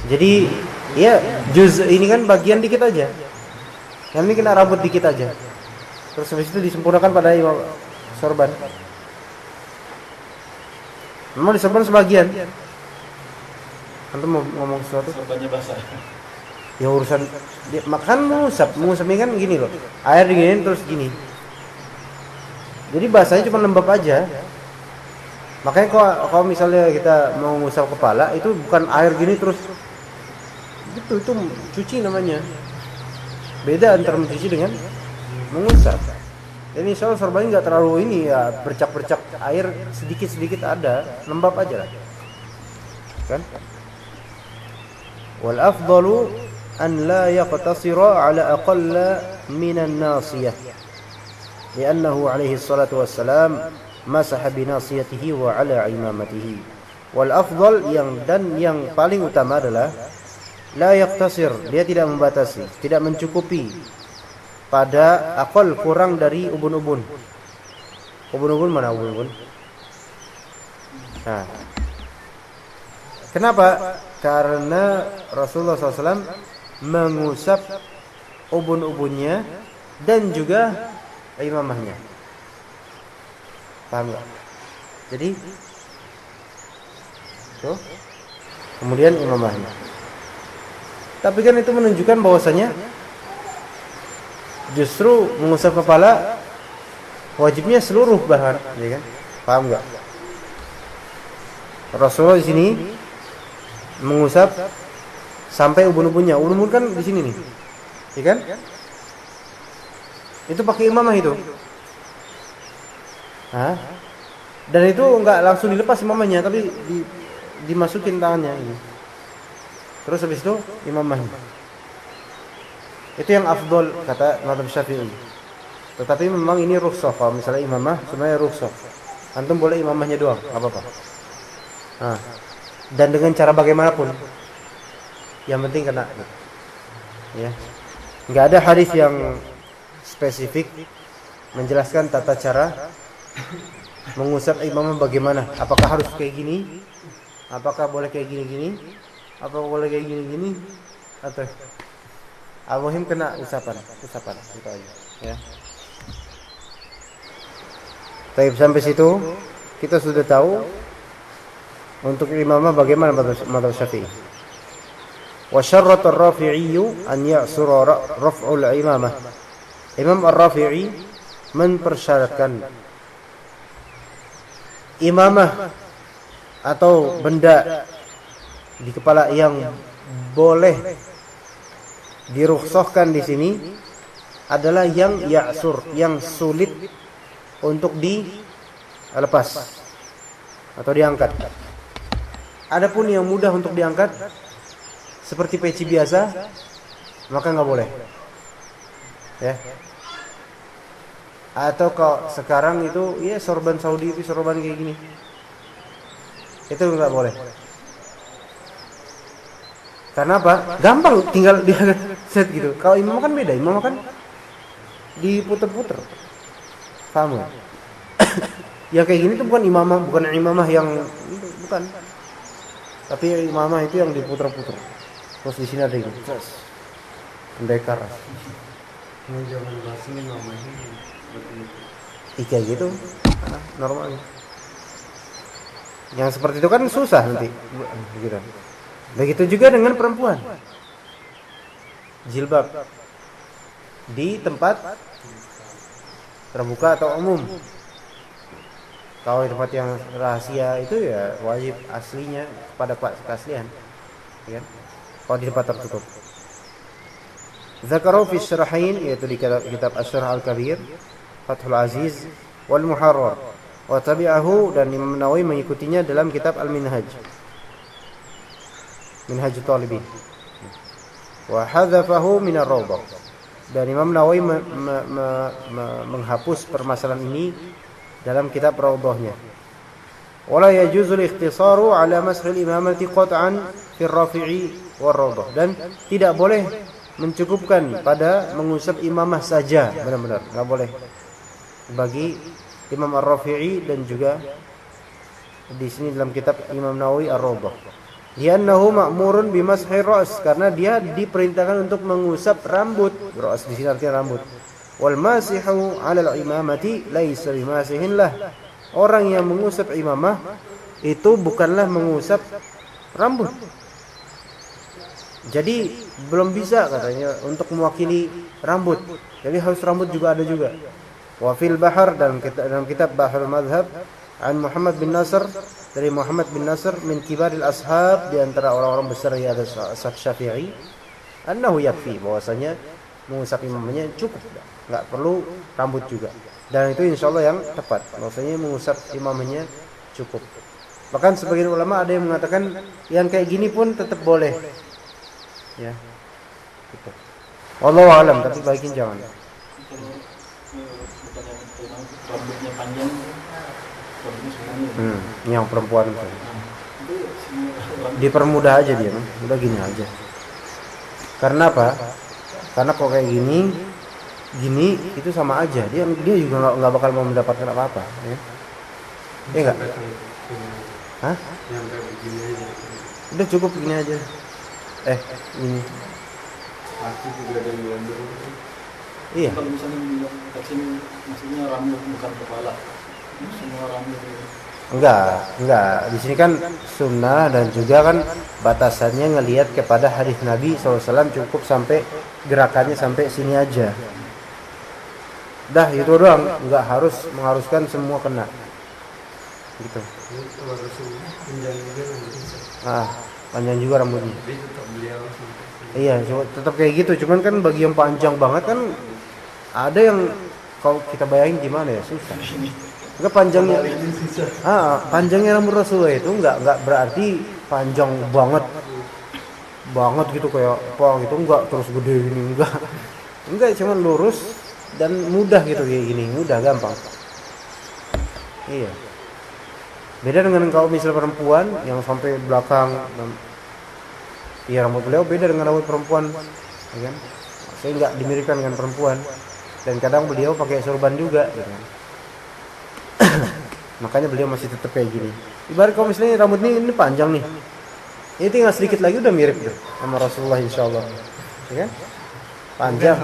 Jadi ya juz ini kan bagian dikit aja, yang ini kena rambut dikit aja, terus habis itu disempurnakan pada sorban. Memang disorban sebagian. Antum mau ngomong sesuatu? Sorbannya basah. Ya urusan makan mengusap ini kan gini loh, air diginiin terus gini, jadi basahnya cuma lembab aja. Makanya kalau misalnya kita mau ngusap kepala itu bukan air gini terus gitu, itu cuci namanya. Beda antara mencuci dengan mengusap. Ini soal sorban nggak terlalu ini ya, bercak-bercak air sedikit ada, lembab aja lah. Kan? Wal afdalu an la yaqtasira ala aqalla minan nasiyah. Li'annahu alaihi salatu wassalam masaha binasiyatihi wa ala imamatihi. Wal afdal yang paling utama adalah la yaqtasir, dia tidak membatasi, tidak mencukupi pada aqal kurang dari ubun-ubun. Ubun-ubun mana ubun-ubun? Nah. Kenapa? Karena Rasulullah SAW mengusap ubun-ubunnya dan juga imamahnya. Paham gak? Jadi tuh, kemudian imamahnya. Tapi kan itu menunjukkan bahwasanya justru mengusap kepala wajibnya seluruh bahan, ya kan? Paham gak? Rasulullah di sini mengusap sampai ubun-ubunnya. Ubun-ubun kan di sini nih, ya kan? Itu pakai imamah itu. Hah? Dan itu enggak langsung dilepas imamahnya, tapi dimasukin tangannya ini. Terus habis itu imamahnya. Itu yang afdol kata mazhab Syafi'i. Tetapi memang ini rukhsah. Kalau misalnya imamah sebenarnya rukhsah. Antum boleh imamahnya doang, enggak apa-apa. Nah, dan dengan cara bagaimanapun. Yang penting kena. Ya. Enggak ada hadis yang spesifik menjelaskan tata cara mengusap imamah bagaimana. Apakah harus kayak gini? Apakah boleh kayak gini-gini? Apakah boleh kayak gini-gini? Atau al-muhim kena usapan gitu aja, ya. Baik, sampai situ kita sudah tahu untuk imamah bagaimana mazhab Syafi'i. Wa syarrat ar-Rafi'i an ya'sura raf'ul imamah. Imam Ar-Rafi'i mempersyaratkan imamah atau benda di kepala yang boleh dirukhsahkan di sini adalah yang ya'sur, yang sulit untuk dilepas atau diangkat. Adapun yang mudah untuk diangkat seperti peci biasa, maka nggak boleh. Ya. Atau kalau sekarang itu ya sorban Saudi itu sorban kayak gini. Itu nggak boleh. Karena apa? Gampang tinggal diangkat set gitu. Kalau imam kan beda, imam kan diputer-puter. Paham gak? Ya kayak gini tuh bukan imamah yang bukan. Tapi imamah itu yang diputer-puter. Terus di sini ada ini. Pendekar. Yang zaman bahasanya namanya Kayak gitu. Normalnya. Yang seperti itu kan susah nanti. Gitu. Begitu juga dengan perempuan. Jilbab di tempat terbuka atau umum. Kalau di tempat yang rahasia itu ya wajib aslinya pada keaslian, ya. Kalau di tempat tertutup. Zakaru fi syarahain, yaitu di kitab Asy-Syarah Al-Kabir, Fathul Aziz wal Muharrar. Wa tabi'ahu, dan Imam Nawawi mengikutinya dalam kitab Al-Minhaj. Minhajut Talibin. Wa hadzafahu min ar-Rawdah. Dan Imam Nawawi menghapus permasalahan ini dalam kitab Rawdahnya. Wala yajuzul ikhtisaru ala mashil imamati qat'an fi ar-rafi'i war-rawdah. Dan tidak boleh mencukupkan pada mengusap imamah saja, benar-benar enggak boleh. Bagi Imam Ar-Rafi'i dan juga di sini dalam kitab Imam Nawawi Ar-Rawdah. Li'annahu ma'murun bimashir ra's, karena dia diperintahkan untuk mengusap rambut. Ra's di sini artinya rambut. Wal masihu 'ala al-imamati laisa bimasihin lah. Orang yang mengusap imamah itu bukanlah mengusap rambut. Jadi belum bisa katanya untuk mewakili rambut. Jadi harus rambut juga ada juga. Wa fil Bahr, dalam kitab Bahrul Madhhab, an Muhammad bin Nasr, dari Muhammad bin Nasr, min kibaril ashab, di antara orang-orang besar ya ada ashab Syafi'i, annahu yakfi, bahwasanya mengusap imamnya cukup, enggak perlu rambut juga. Dan itu insyaallah yang tepat, bahwasanya mengusap imamnya cukup. Bahkan sebagian ulama ada yang mengatakan yang kayak gini pun tetap boleh. Ya. Gitu. Wallahu alam, tapi baikin jangan. Rambutnya panjang, Yang perempuan itu. Dipermudah aja dia, udah gini aja. Karena apa? Karena kok kayak gini itu sama aja. Dia juga nggak bakal mau mendapatkan apa-apa, ya. Iya nggak? Hah? yang kayak begini aja. Udah cukup gini aja. Ini. Aku juga ada yang bilang Iya. Kalau misalnya bilang ke sini maksudnya rambut bukan kepala. Semua rambut itu. Enggak. Di sini kan sunnah dan juga kan batasannya ngelihat kepada hadis Nabi SAW, cukup sampai gerakannya sampai sini aja. Dah itu doang, enggak harus mengharuskan semua kena. Gitu. kalau Rasulullah panjang juga nanti. Panjang juga rambutnya. Tapi tetap beliau sampai Iya, tetap kayak gitu. Cuman kan bagi yang panjang banget kan ada yang kalau kita bayangin gimana ya, susah. Enggak panjangnya. Panjangnya rambut Rasulullah itu enggak berarti panjang banget gitu kayak apa gitu, enggak terus gede gini, enggak. Enggak, cuman lurus dan mudah gitu kayak gini, mudah gampang. Iya. Beda dengan kalau misalnya perempuan yang sampai belakang. Iya, rambut beliau beda dengan rambut perempuan, ya kan? Saya enggak dimiripkan dengan perempuan. Dan kadang beliau pakai sorban juga, ya kan? Makanya beliau masih tetap kayak gini. Ibarat kalau misalnya rambut ini panjang nih, ini tinggal sedikit lagi udah mirip tuh sama Rasulullah insyaallah, ya kan? Panjang.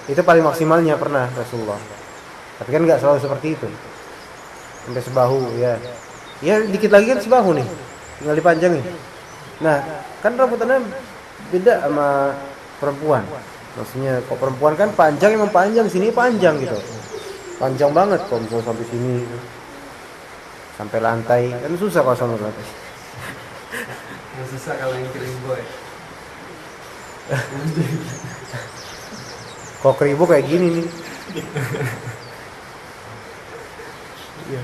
Itu paling maksimalnya pernah Rasulullah. Tapi kan nggak selalu seperti itu. Sampai sebahu ya. Ya dikit lagi kan sebahu nih, tinggal dipanjangin. Nah, kan rambutannya beda sama perempuan. Maksudnya kok perempuan kan panjang, emang panjang, sini panjang gitu. Panjang banget kok misalnya sampai sini. Sampai lantai, kan susah kalau sampai lantai. Yang susah kalau yang kering boy. Kok keribu kayak gini nih.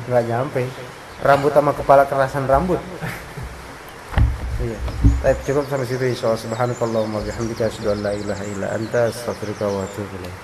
Nggak nyampe. Rambut sama kepala kerasan rambut. Iya. Tapi cukup sampai situ insyaallah. Subhanakallahumma bihamdika asyhadu an la ilaha illa anta astaghfiruka wa atubu ilaik.